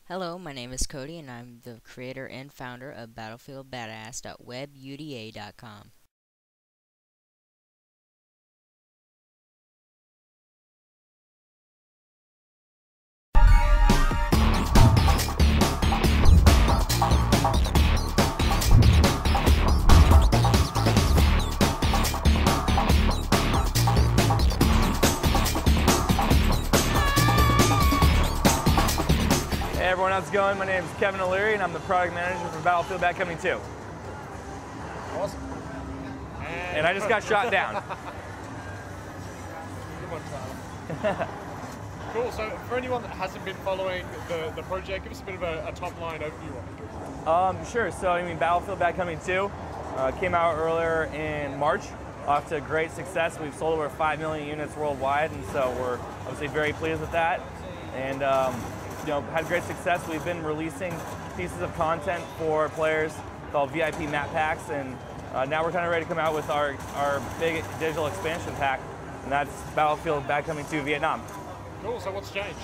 Hello, my name is Cody, and I'm the creator and founder of BattlefieldBadass.webuda.com. Hey everyone, how's it going? My name is Kevin O'Leary and I'm the product manager for Battlefield Bad Company 2. Awesome. And I just got shot down. Good one, Tyler. Cool, so for anyone that hasn't been following the project, give us a bit of a top-line overview of it. Sure, so Battlefield Bad Company 2 came out earlier in March. Off to great success. We've sold over 5 million units worldwide, and so we're obviously very pleased with that. And had great success. We've been releasing pieces of content for players called VIP map packs, and now we're kind of ready to come out with our big digital expansion pack, and that's Battlefield Bad Company 2 Vietnam. Cool, so what's changed?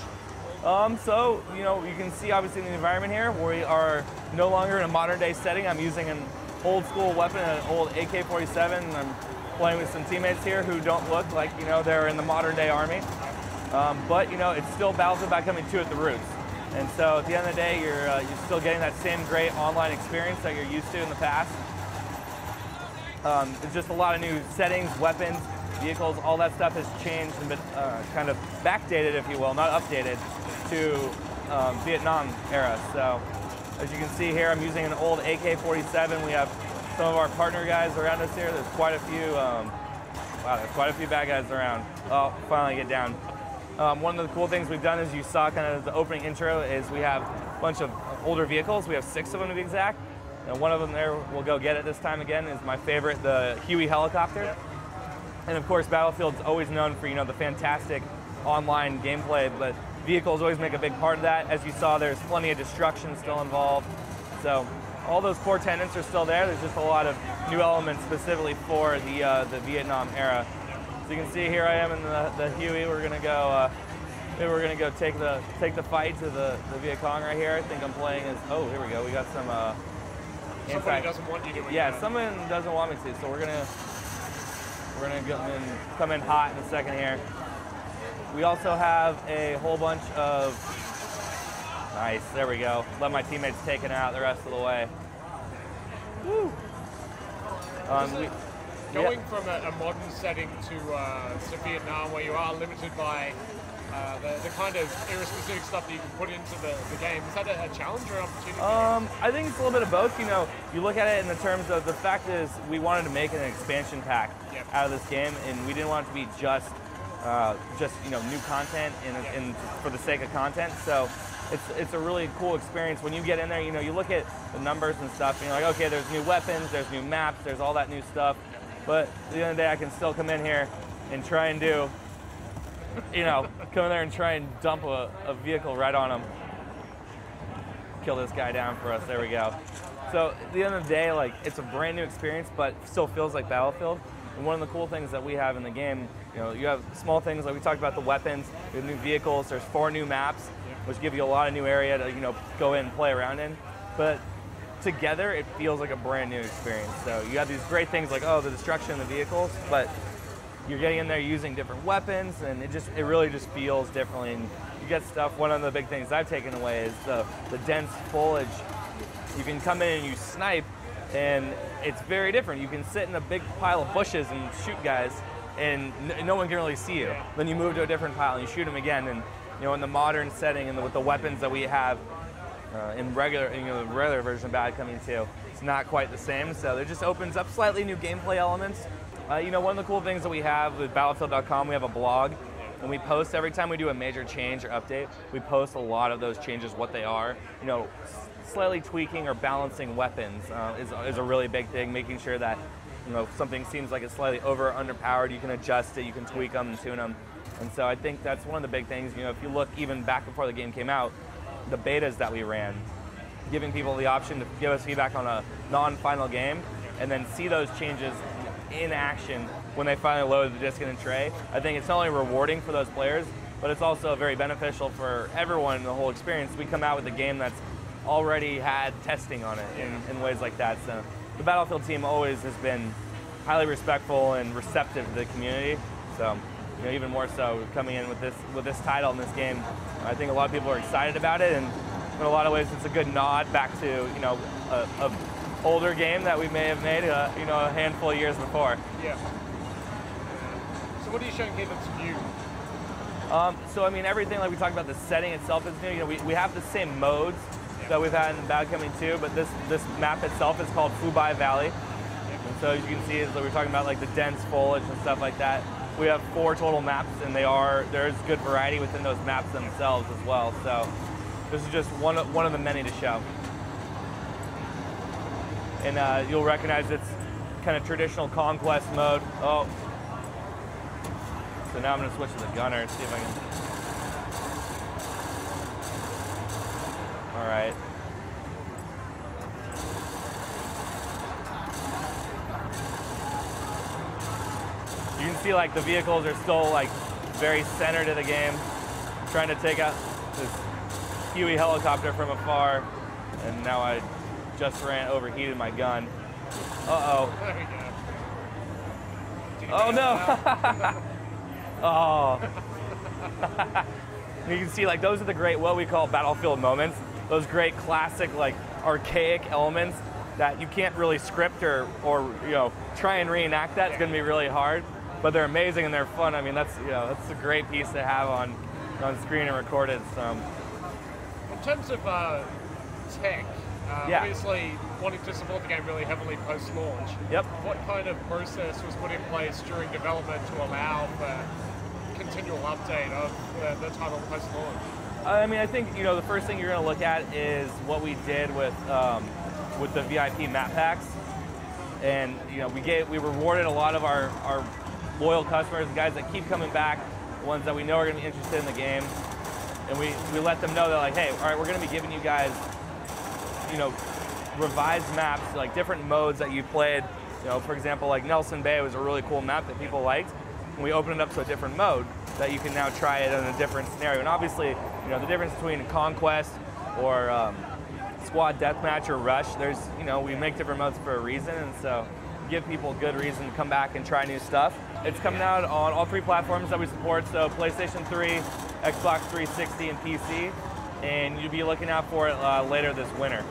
You can see obviously in the environment here, we are no longer in a modern day setting. I'm using an old school weapon, an old AK-47, and I'm playing with some teammates here who don't look like, they're in the modern day army. But it's still Battlefield Bad Company 2 at the roots. And so at the end of the day, you're still getting that same great online experience that you're used to in the past. It's just a lot of new settings, weapons, vehicles, all that stuff has changed and been kind of backdated, if you will, not updated, to Vietnam era. So as you can see here, I'm using an old AK-47. We have some of our partner guys around us here. There's quite a few, there's quite a few bad guys around. Oh, finally get down. One of the cool things we've done, as you saw kind of the opening intro, is we have a bunch of older vehicles. We have 6 of them to be exact. And one of them there, we'll go get it this time again, is my favorite, the Huey helicopter. Yep. And of course, Battlefield's always known for, the fantastic online gameplay, but vehicles always make a big part of that. As you saw, there's plenty of destruction still involved. So all those core tenets are still there. There's just a lot of new elements specifically for the Vietnam era. So you can see here I am in the Huey. We're gonna go. Maybe we're gonna go take the fight to the Viet Cong right here. I think I'm playing as. Oh, here we go. We got some. Somebody doesn't want you to. Yeah, someone doesn't want me to. So we're gonna come in hot in a second here. We also have a whole bunch of. Nice. There we go. Let my teammates take it out the rest of the way. Woo. Going from a modern setting to Vietnam, where you are limited by the kind of era-specific stuff that you can put into the game, is that a challenge or an opportunity? I think it's a little bit of both. You look at it in the terms of the fact is we wanted to make an expansion pack out of this game, and we didn't want it to be just new content and for the sake of content. So it's a really cool experience when you get in there. You look at the numbers and stuff, and you're like, okay, there's new weapons, there's new maps, there's all that new stuff. But at the end of the day, I can still come in here and try and do, come in there and try and dump a vehicle right on him. Kill this guy down for us, there we go. So at the end of the day, it's a brand new experience, but still feels like Battlefield. And one of the cool things that we have in the game, you have small things like we talked about the weapons, we have new vehicles, there's 4 new maps, which give you a lot of new area to, go in and play around in. But together, it feels like a brand new experience. So you have these great things like, the destruction of the vehicles, but you're getting in there using different weapons, and it really just feels differently. And you get stuff. One of the big things I've taken away is the dense foliage. You can come in and you snipe, and it's very different. You can sit in a big pile of bushes and shoot guys, and no one can really see you. Then you move to a different pile and you shoot them again. And in the modern setting and with the weapons that we have, in the regular version of Bad Company 2, it's not quite the same. So it just opens up slightly new gameplay elements. One of the cool things that we have with Battlefield.com, we have a blog, and we post every time we do a major change or update. We post a lot of those changes, what they are. Slightly tweaking or balancing weapons is a really big thing. Making sure that something seems like it's slightly over or underpowered, you can adjust it, you can tweak them and tune them. And so I think that's one of the big things. If you look even back before the game came out, the betas that we ran, giving people the option to give us feedback on a non-final game, and then see those changes in action when they finally load the disc in a tray. I think it's not only rewarding for those players, but it's also very beneficial for everyone in the whole experience. We come out with a game that's already had testing on it in ways like that. So the Battlefield team always has been highly respectful and receptive to the community. So, you know, even more so coming in with this title in this game, I think a lot of people are excited about it, and in a lot of ways it's a good nod back to, you know, a older game that we may have made, you know, a handful of years before. Yeah. So what are you showing here that's new? So I mean, everything, like we talked about, the setting itself is new. You know, we have the same modes that we've had in Bad Company 2, but this map itself is called Fubai Valley. And so as you can see, as we were talking about, like the dense foliage and stuff like that, we have 4 total maps, and there's good variety within those maps themselves as well. So this is just one of the many to show. And you'll recognize it's kind of traditional conquest mode. Oh. So now I'm going to switch to the gunner and see if I can. All right. You can see like the vehicles are still like very centered to the game. I'm trying to take out this Huey helicopter from afar, and now I just overheated my gun. Uh-oh. There we go. Oh no! Oh. You can see like those are the great, what we call Battlefield moments. Those great classic, like archaic elements that you can't really script or you know, try and reenact that. It's gonna be really hard, but they're amazing and they're fun. I mean, that's a great piece to have on screen and recorded. So. In terms of tech, obviously wanting to support the game really heavily post-launch. Yep. What kind of process was put in place during development to allow for continual update of the title post-launch? I mean, I think, you know, the first thing you're going to look at is what we did with the VIP map packs, and you know, we rewarded a lot of our loyal customers, the guys that keep coming back, the ones that we know are going to be interested in the game, and we let them know that, like, hey, all right, we're going to be giving you guys, you know, revised maps, like different modes that you played. You know, for example, like Nelson Bay was a really cool map that people liked, and we opened it up to a different mode that you can now try it in a different scenario. And obviously, you know, the difference between Conquest or Squad Deathmatch or Rush, there's, you know, we make different modes for a reason, and so give people good reason to come back and try new stuff. It's coming out on all 3 platforms that we support, so PlayStation 3, Xbox 360, and PC, and you'll be looking out for it later this winter.